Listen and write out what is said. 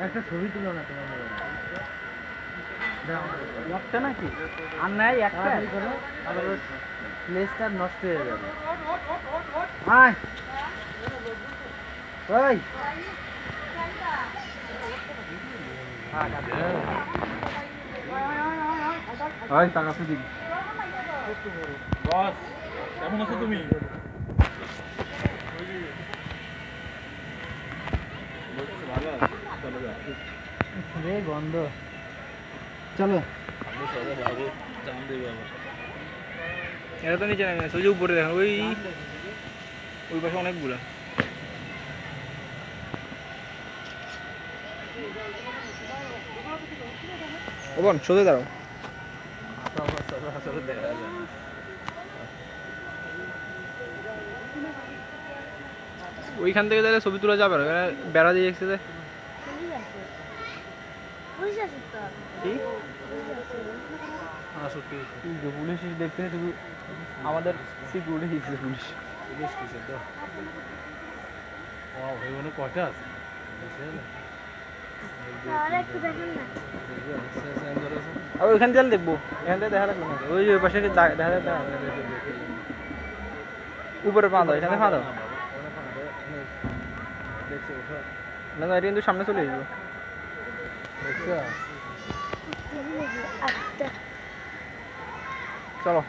একটা ছবি তুলো না তোমার একটা নাকি আর নাই একটা করো আবার প্লেসটা নষ্ট হয়ে যাবে আয় ওই ওই টাকা সুদি বস কেমন আছো তুমি? ভালো আছি, চলো যাই। রে গন্ধ চলো আমরা সবাই যাবো, চান দেবে আবার। এটা তো নিচে নেমে ওই যে উপরে দেখো ওই পাশে অনেকগুলা ওবন সোজা দাঁড়াও আসলে দেখা যায় না। ওইখান থেকে তাহলে ছবি তোলা যাবে না বেড়া দিয়ে এসেছে কি পুলিশ দেখতে শুধু আমাদের সিকিউরিটি দিচ্ছে পুলিশ পুলিশ কিসের তো? ওয়াও, এই মনে কয়টা আছে? আর ওইখান থেকে দেখবো এখান থেকে দেখা লাগবে না ওই যে ওই পাশে দেখা যায় উপরে পা দাও এখানে পা দাও না না এটা কিন্তু সামনে চলে আসবো চলো